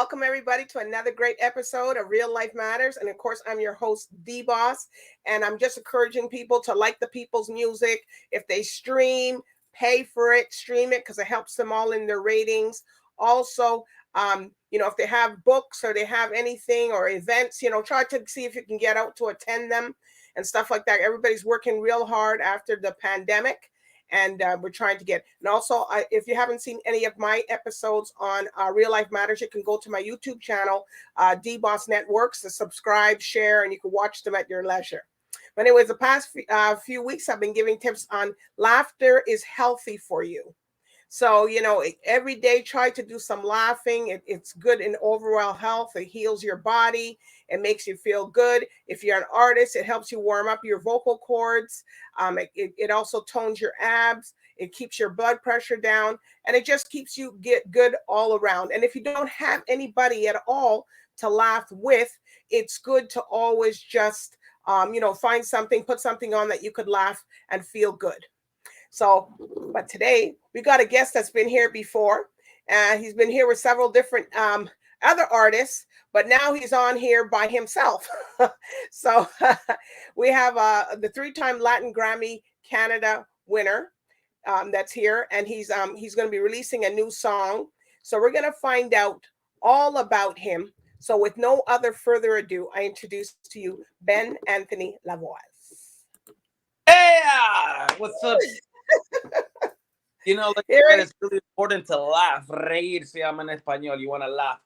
welcome everybody to another great episode of Real Life Matters. And of course, I'm your host, DBoss, and I'm just encouraging people to like the people's music. If they stream, pay for it, stream it because it helps them all in their ratings. Also, if they have books or they have anything or events, try to see if you can get out to attend them and stuff like that. Everybody's working real hard after the pandemic. And we're trying to get, and also if you haven't seen any of my episodes on Real Life Matters, you can go to my YouTube channel, DBoss Networks, to subscribe, share, and you can watch them at your leisure. But anyways, the past few weeks I've been giving tips on laughter is healthy for you. So, every day try to do some laughing. It's good in overall health. It heals your body. It makes you feel good. If you're an artist, it helps you warm up your vocal cords. It also tones your abs. It keeps your blood pressure down. And it just keeps you get good all around. And if you don't have anybody at all to laugh with, it's good to always just, find something, put something on that you could laugh and feel good. So, but today we got a guest that's been here before. He's been here with several different other artists, but now he's on here by himself. So we have the 3-time Latin Grammy Canada winner that's here, and he's going to be releasing a new song. So we're going to find out all about him. So with no other further ado, I introduce to you BenAnthony Lavoz. Hey, what's up? It's really important to laugh. Reír se llama en español. You want to laugh.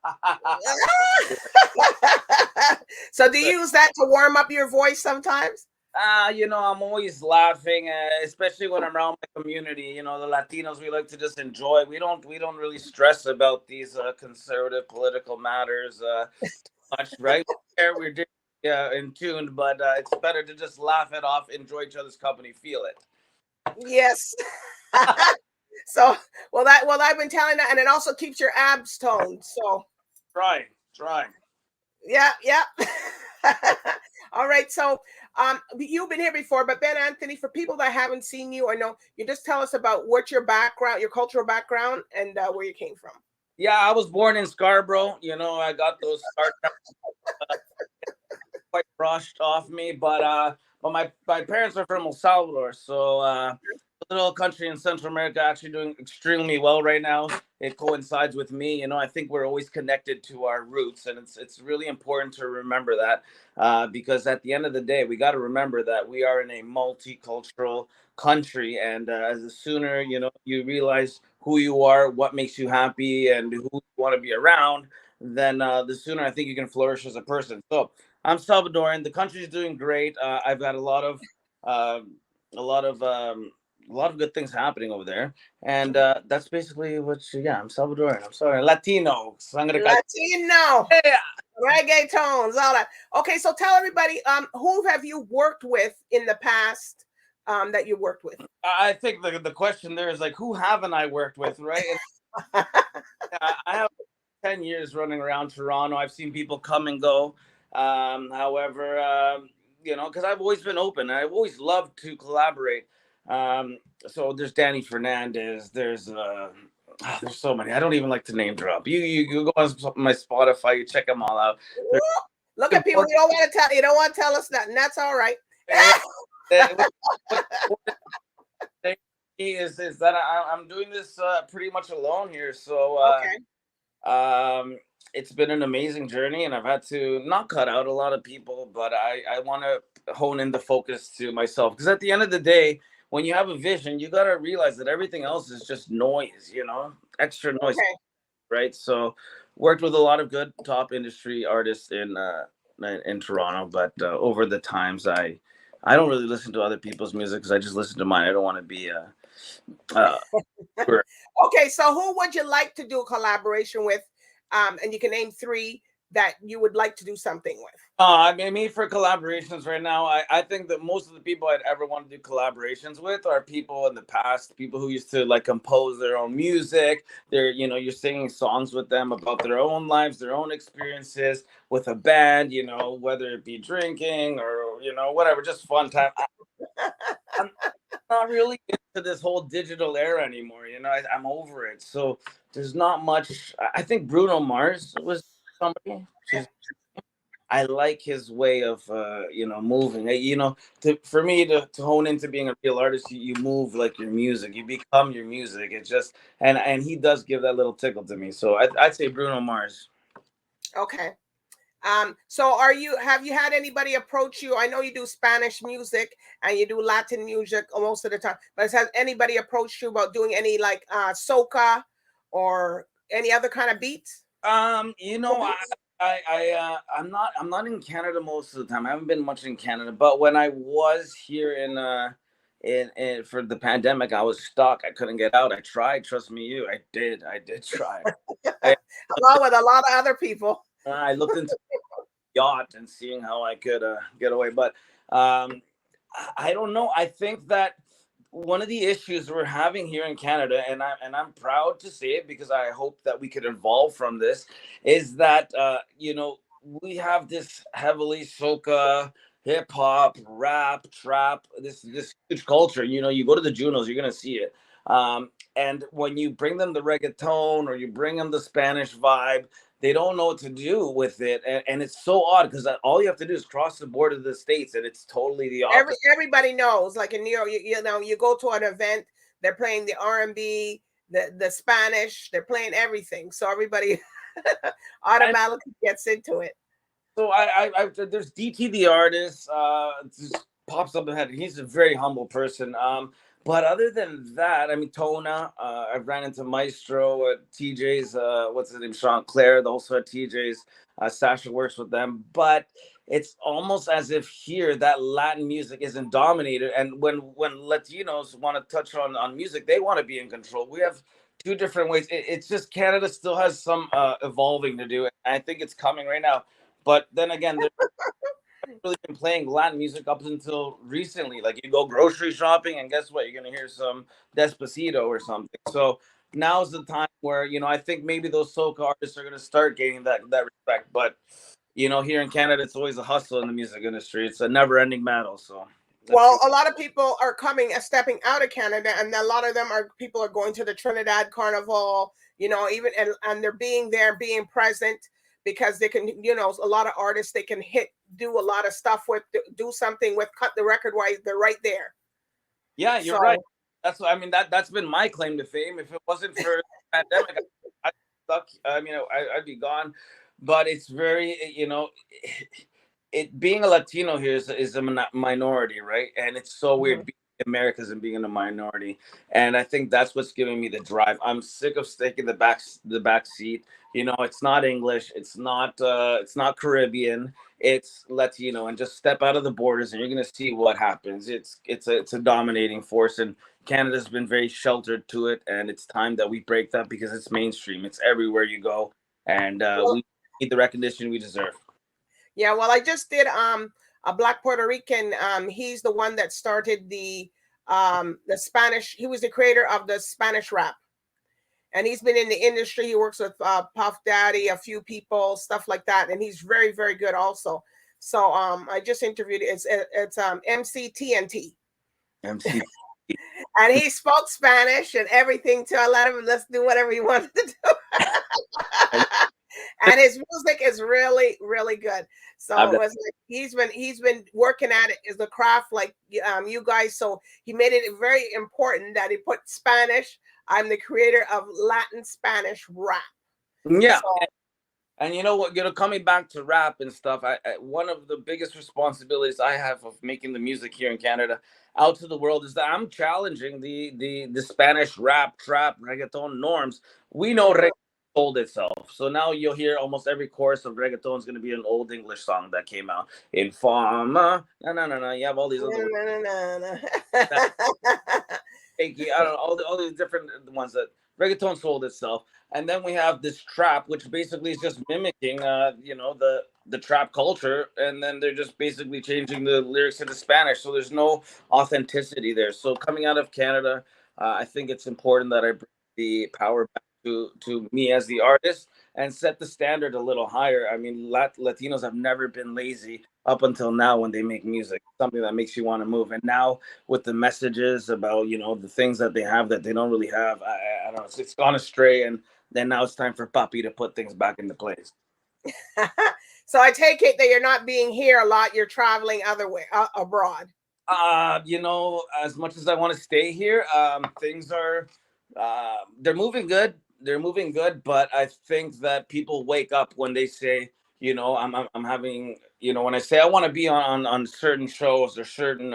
So do you use that to warm up your voice sometimes? I'm always laughing, especially when I'm around my community. The Latinos, we like to just enjoy. We don't really stress about these conservative political matters much, right? We're in tune, but it's better to just laugh it off, enjoy each other's company, feel it. Yes. So, well, I've been telling that, and it also keeps your abs toned. So, try. Yeah. All right. So, you've been here before, but BenAnthony, for people that haven't seen you or know, you just tell us about what's your background, your cultural background, and where you came from. Yeah, I was born in Scarborough. I got those scars quite brushed off me, but my parents are from El Salvador, so a little country in Central America, actually doing extremely well right now. It coincides with me. I think we're always connected to our roots, and it's really important to remember that because at the end of the day, we got to remember that we are in a multicultural country, and the sooner you realize who you are, what makes you happy, and who you want to be around, then the sooner I think you can flourish as a person. So I'm Salvadoran. The country's doing great. I've got a lot of good things happening over there, and that's basically I'm Salvadoran. I'm sorry, Latino. Yeah. Reggae tones, all that. Okay, so tell everybody, who have you worked with in the past that you worked with? I think the question there is like, who haven't I worked with, right? And, I have 10 years running around Toronto. I've seen people come and go. However, because I've always been open. I've always loved to collaborate. So there's Danny Fernandez. There's so many. I don't even like to name drop. You go on my Spotify. You check them all out. Look at people. You don't want to tell us nothing. That's all right. Is that I'm doing this pretty much alone here. So okay. It's been an amazing journey, and I've had to not cut out a lot of people, but I want to hone in the focus to myself, because at the end of the day, when you have a vision, you got to realize that everything else is just noise, extra noise, okay. Right? So worked with a lot of good top industry artists in Toronto, but over the times, I don't really listen to other people's music because I just listen to mine. I don't want to be Okay, so who would you like to do a collaboration with? And you can name 3 that you would like to do something with. Me for collaborations right now, I think that most of the people I'd ever want to do collaborations with are people in the past, people who used to like compose their own music. You're singing songs with them about their own lives, their own experiences with a band, whether it be drinking or, whatever, just fun time. I'm not really into to this whole digital era anymore. I'm over it. So there's not much. I think Bruno Mars was somebody. I like his way of moving. For me to hone into being a real artist, you move like your music. You become your music. It's just and he does give that little tickle to me. So I'd say Bruno Mars. Okay. So have you had anybody approach you? I know you do Spanish music and you do Latin music most of the time, but has anybody approached you about doing any like soca or any other kind of beats? I'm not in Canada most of the time. I haven't been much in Canada, but when I was here in for the pandemic, I was stuck. I couldn't get out. I tried. Trust me, I did try. Along with a lot of other people. I looked into yacht and seeing how I could get away, but I don't know. I think that one of the issues we're having here in Canada, and I'm proud to say it because I hope that we could evolve from this, is that we have this heavily soca, hip hop, rap, trap, this huge culture. You go to the Junos, you're gonna see it. And when you bring them the reggaeton or you bring them the Spanish vibe, they don't know what to do with it, and it's so odd because all you have to do is cross the border to the States, and it's totally the opposite. Everybody knows, like in New York, you go to an event, they're playing the R&B, the Spanish, they're playing everything, so everybody automatically gets into it. So there's DT the artist, just pops up in my head. He's a very humble person. But other than that, I mean, Tona, I've ran into Maestro at TJ's, what's his name, Sean Claire, also at TJ's. Sasha works with them. But it's almost as if here that Latin music isn't dominated. And when Latinos want to touch on music, they want to be in control. We have two different ways. It's just Canada still has some evolving to do. And I think it's coming right now. But then again, really been playing Latin music up until recently. Like you go grocery shopping and guess what? You're gonna hear some Despacito or something. So now's the time where I think maybe those soca artists are gonna start gaining that respect. But here in Canada, it's always a hustle in the music industry. It's a never-ending battle. So well, a lot of people are stepping out of Canada, and a lot of them people are going to the Trinidad Carnival. Even and they're being present. Because they can, a lot of artists, they can do a lot of stuff with, do something with, cut the record while they're right there. Yeah, you're right. That's been my claim to fame. If it wasn't for the pandemic, I'd be stuck. I'd be gone. But it's very, it being a Latino here is a minority, right? And it's so weird being Americans and being in a minority. And I think that's what's giving me the drive. I'm sick of taking the back seat. It's not English, it's not Caribbean, it's Latino, and just step out of the borders and you're gonna see what happens. It's a dominating force, and Canada's been very sheltered to it, and it's time that we break that because it's mainstream. It's everywhere you go, and we need the recognition we deserve. Yeah, well, I just did a Black Puerto Rican. He's the one that started the Spanish. He was the creator of the Spanish rap. And he's been in the industry. He works with Puff Daddy, a few people, stuff like that. And he's very, very good also. So I just interviewed, it's MCTNT. MC. And he spoke Spanish and everything too. I let him, let's do whatever he wanted to do. And his music is really, really good. So it was like he's been working at it as a craft like you guys. So he made it very important that he put Spanish. I'm the creator of Latin Spanish rap. Yeah. So, and you know what? Coming back to rap and stuff, one of the biggest responsibilities I have of making the music here in Canada out to the world is that I'm challenging the Spanish rap, trap, reggaeton norms. We know reggaeton sold itself. So now you'll hear almost every chorus of reggaeton is going to be an old English song that came out. Informa. No. You have all these other I don't know, all these different ones that reggaeton sold itself. And then we have this trap, which basically is just mimicking, the trap culture. And then they're just basically changing the lyrics into Spanish. So there's no authenticity there. So coming out of Canada, I think it's important that I bring the power back to me as the artist and set the standard a little higher. I mean, Latinos have never been lazy up until now when they make music, something that makes you want to move. And now with the messages about, you know, the things that they have that they don't really have, I don't know, it's gone astray. And then now it's time for Papi to put things back into place. So I take it that you're not being here a lot. You're traveling other way abroad. You know, as much as I want to stay here, things are they're moving good. They're moving good, but I think that people wake up when they say, you know, I'm having, you know, when I say I want to be on certain shows or certain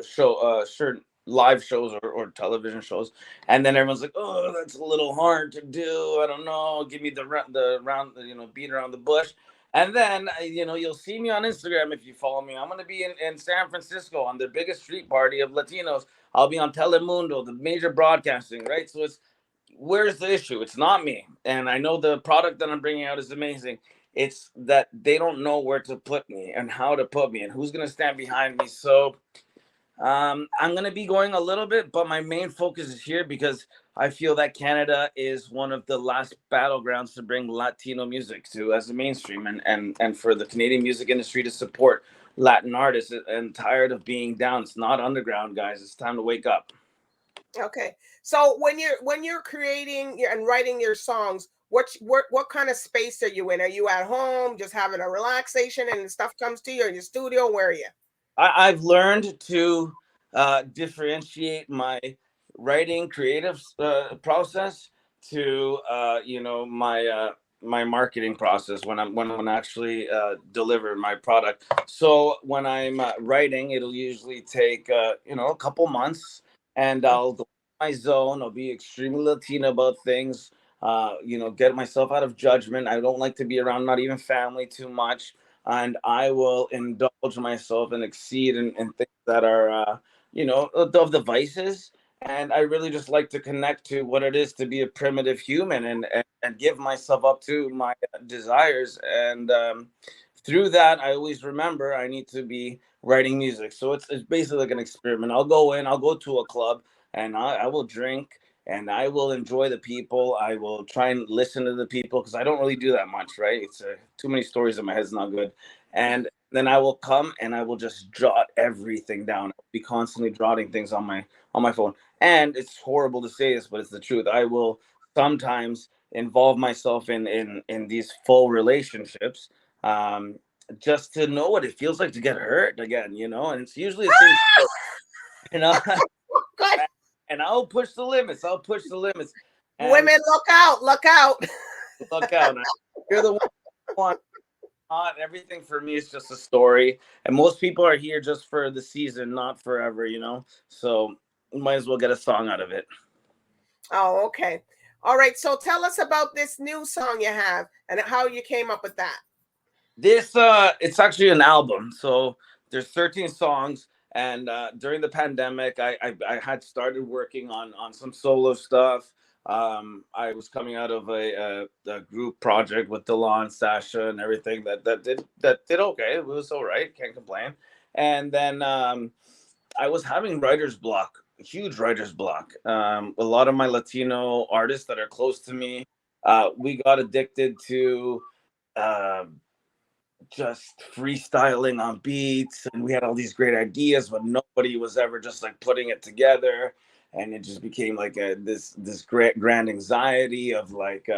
certain live shows or television shows, and then everyone's like, oh, that's a little hard to do. I don't know. Give me the round, you know, beat around the bush. And then, you know, you'll see me on Instagram if you follow me. I'm going to be in San Francisco on the biggest street party of Latinos. I'll be on Telemundo, the major broadcasting, right? So it's, where's the issue? It's not me. And I know the product that I'm bringing out is amazing. It's that they don't know where to put me and how to put me and who's going to stand behind me. So I'm going to be going a little bit, but my main focus is here because I feel that Canada is one of the last battlegrounds to bring Latino music to as a mainstream and for the Canadian music industry to support Latin artists. And tired of being down. It's not underground, guys. It's time to wake up. Okay. So when you're creating and writing your songs, what kind of space are you in? Are you at home just having a relaxation and stuff comes to you, or in your studio? Where are you? I've learned to differentiate my writing creative process to you know, my marketing process when I actually deliver my product. So when I'm writing, it'll usually take you know, a couple months, and I'll go in my zone. I'll be extremely Latino about things. You know, get myself out of judgment. I don't like to be around not even family too much, and I will indulge myself and exceed in things that are, you know, of the vices. And I really just like to connect to what it is to be a primitive human and give myself up to my desires. And through that, I always remember I need to be writing music. So it's basically like an experiment. I'll go in, I'll go to a club, and I will drink and I will enjoy the people. I will try and listen to the people because I don't really do that much, right? It's too many stories in my head's not good. And then I will come and I will just jot everything down. I'll be constantly jotting things on my phone. And it's horrible to say this, but it's the truth. I will sometimes involve myself in these full relationships, um, just to know what it feels like to get hurt again, you know. And it's usually the same story, you know. Good. And I'll push the limits. I'll push the limits. And Women, look out! Look out! look out! You're the one. Not everything for me is just a story, and most people are here just for the season, not forever, you know. So you might as well get a song out of it. Oh, okay. All right. So tell us about this new song you have and how you came up with that. This it's actually an album. So there's 13 songs, and during the pandemic, I had started working on some solo stuff. I was coming out of a group project with Delon, Sasha, and everything that did okay. It was all right. Can't complain. And then I was having writer's block, huge writer's block. A lot of my Latino artists that are close to me, we got addicted to. Uh, just freestyling on beats, and we had all these great ideas, but nobody was ever just like putting it together. And it just became like this great grand anxiety of like,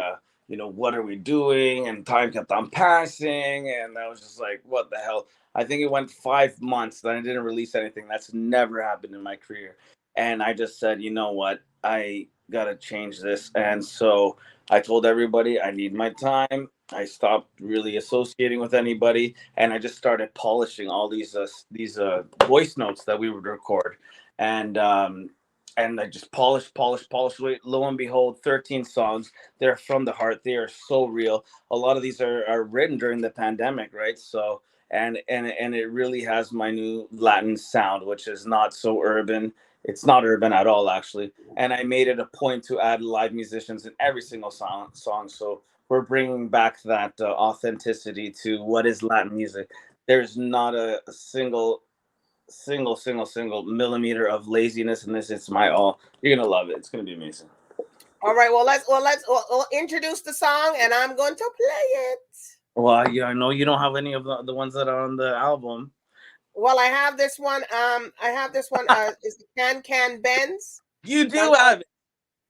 you know, what are we doing? And time kept on passing, and I was just like, what the hell? I think it went 5 months that I didn't release anything. That's never happened in my career. And I just said, you know what, I gotta change this. And so I told everybody I need my time. I stopped really associating with anybody, and I just started polishing all these voice notes that we would record, and I just polish. Wait, lo and behold, 13 songs. They're from the heart. They are so real. A lot of these are written during the pandemic, right? So and it really has my new Latin sound, which is not so urban. It's not urban at all, actually. And I made it a point to add live musicians in every single song. So we're bringing back that authenticity to what is Latin music. There's not a single millimeter of laziness in this. It's my all. You're gonna love it. It's gonna be amazing. All right. We'll introduce the song, and I'm going to play it. Well, yeah, I know you don't have any of the ones that are on the album. Well, I have this one. I have this one. Is Cancan Benz? You Can- do have it,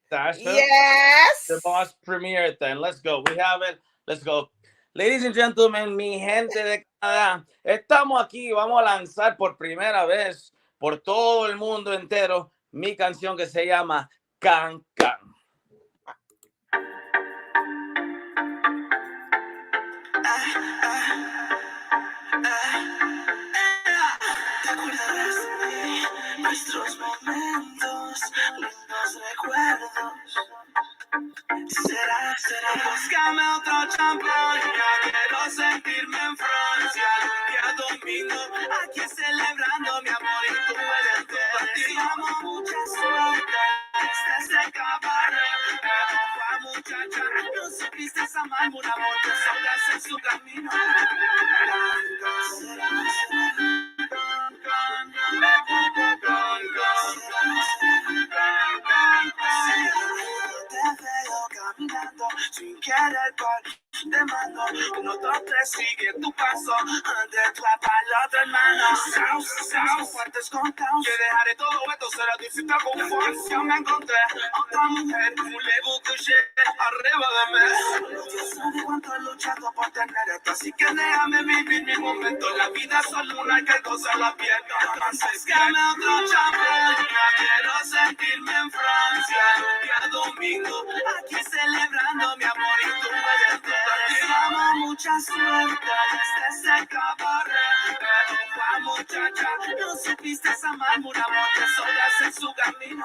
Sasha. The Yes. boss premiere then. Let's go. We have it. Let's go. Ladies and gentlemen, mi gente de Canadá, estamos aquí. Vamos a lanzar por primera vez por todo el mundo entero mi canción que se llama Cancan. ¿Te acuerdas de mí? Nuestros momentos, lindos recuerdos. Será, búscame otro champán. Ya quiero sentirme en Francia. Día domingo, aquí celebrando mi amor y tu muerte. Te amo mucha suerte. Este se cabaret. Pero muchacha, no supiste amarme un amor que solo hace su camino. Te veo caminando sin querer de mano, uno, dos, tres, sigue tu paso, de tu para otro hermano. Saus, fuertes con caos, que dejaré todo esto, será difícil con fuerza. Me encontré otra mujer, un levo couché arriba de mí. Dios sabe cuánto he luchado por tener esto, así que déjame vivir mi momento. La vida es solo una que cosa la pierdo. Entonces, dame otro champán, quiero sentirme en Francia. Día domingo, aquí celebrando mi amor y tu muerte. Deseamos mucha suerte desde ese cabaret. Pero muchacha, no supiste amarme un amor que solo hace su camino.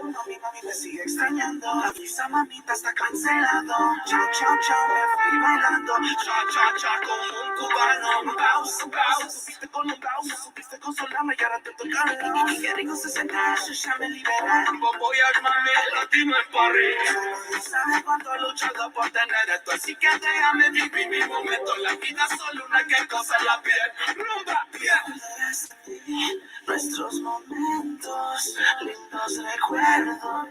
Mami, me sigue extrañando. Avisa, mamita, está cancelado. Chao, chao, chao, me fui bailando. Cha, como un cubano. Bounce, supiste con un bounce. Supiste consolarme y ahora te toca. Y qué rico se siente, yo ya me liberé. Voy a armarme latino en París. ¿Sabes cuánto he luchado por tener esto? Así que déjame vivir mi momento. La vida es solo una que cosa la piel. Rumba, nuestros momentos, lindos recuerdos.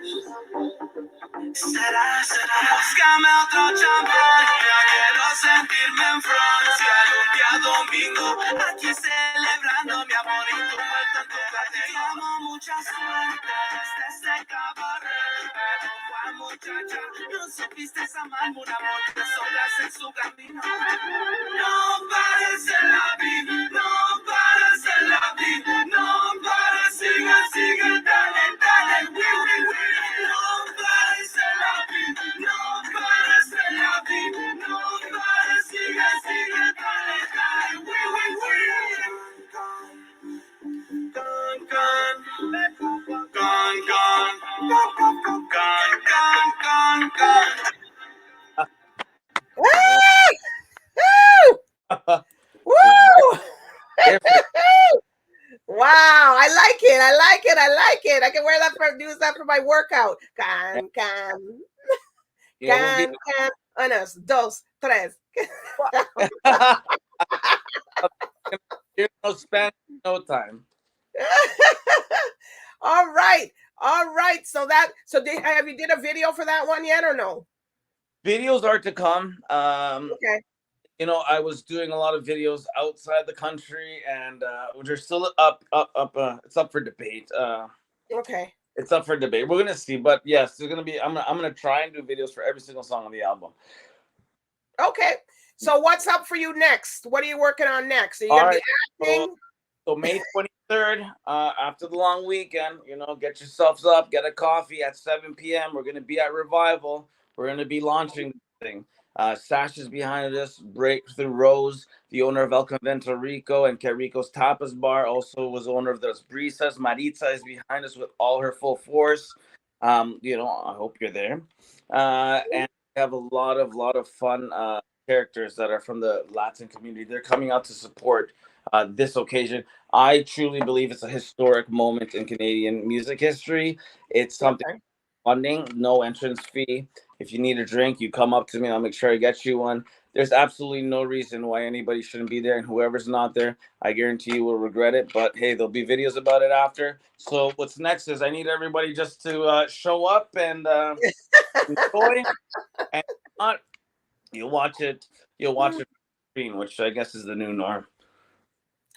Será, búscame otro champán. Ya quiero sentirme en Francia. Un día domingo, aquí celebrando mi amor y tu muerte en tu casa. Te amo mucha suerte desde ese cabaret. Pero muchacha, no supiste amarme un amor que solo hace su camino. No pares en la vida, no pares en la vida, no pares, sigue, dale, we. No pares en la vida, no pares en la vida, no pares, sigue, dale, Woo! Wow, I like it. I can wear that use that for my workout. Can. Unos, dos, tres. You're no Spanish, no time. All right. So have you did a video for that one yet or no? Videos are to come. Okay. You know, I was doing a lot of videos outside the country, and they're still up. It's up for debate. Okay. It's up for debate. We're gonna see, but yes, there's gonna be. I'm gonna try and do videos for every single song on the album. Okay. So what's up for you next? What are you working on next? Are you gonna be acting? So May 23rd, after the long weekend, you know, get yourselves up, get a coffee at 7 p.m. We're gonna be at Revival. We're gonna be launching the thing. Sasha's behind us. Breakthrough Rose, the owner of El Convento Rico and Rico's Tapas Bar, also was owner of Dos Brisas. Maritza is behind us with all her full force. You know, I hope you're there. And we have a lot of fun characters that are from the Latin community. They're coming out to support this occasion. I truly believe it's a historic moment in Canadian music history. It's something funding, no entrance fee. If you need a drink, you come up to me. I'll make sure I get you one. There's absolutely no reason why anybody shouldn't be there, and whoever's not there, I guarantee you will regret it. But hey, there'll be videos about it after. So what's next is I need everybody just to show up and enjoy, and not you'll watch it. You'll watch it on screen, which I guess is the new norm.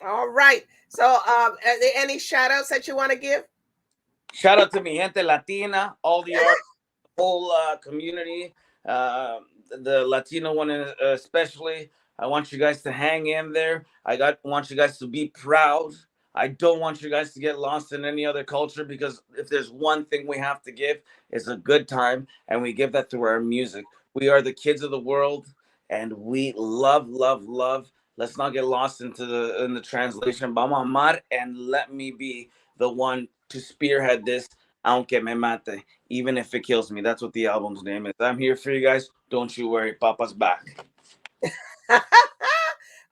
All right. So, are there any shout outs that you want to give? Shout out to mi gente Latina, all the art, whole community, the Latino one especially. I want you guys to hang in there. Want you guys to be proud. I don't want you guys to get lost in any other culture, because if there's one thing we have to give, it's a good time, and we give that through our music. We are the kids of the world, and we love, love, love. Let's not get lost in the translation. Vamos a amar, and let me be the one to spearhead this. Aunque me mate, even if it kills me. That's what the album's name is. I'm here for you guys. Don't you worry. Papa's back.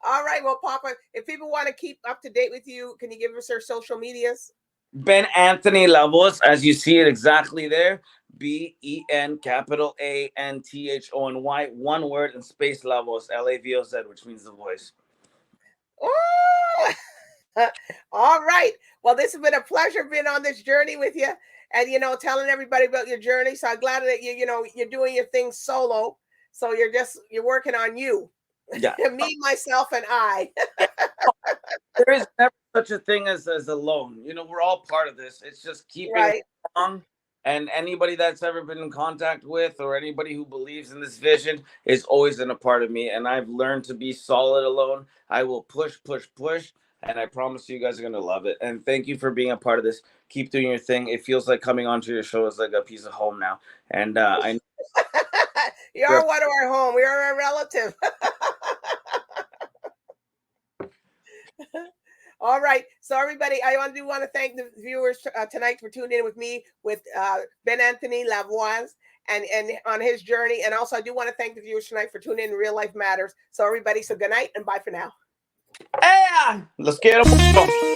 All right. Well, Papa, if people want to keep up to date with you, can you give us their social medias? BenAnthony Lavoz, as you see it exactly there. BEN capital ANTHONY, one word, and space Lavoz, LAVOZ, which means the voice. Oh, all right. Well, this has been a pleasure being on this journey with you, and telling everybody about your journey. So I'm glad that you're doing your thing solo. So you're working on you. Yeah. Me, myself, and I. There is never such a thing as alone. We're all part of this. It's just keeping it strong. And anybody that's ever been in contact with, or anybody who believes in this vision, is always in a part of me. And I've learned to be solid alone. I will push, push, push. And I promise you guys are going to love it. And thank you for being a part of this. Keep doing your thing. It feels like coming onto your show is like a piece of home now. And I you are one of our home. We are a relative. All right. So everybody, I want to thank the viewers tonight for tuning in with me with BenAnthony Lavoz and on his journey. And also I do want to thank the viewers tonight for tuning in to Real Life Matters. So everybody, so good night and bye for now. Los quiero mucho.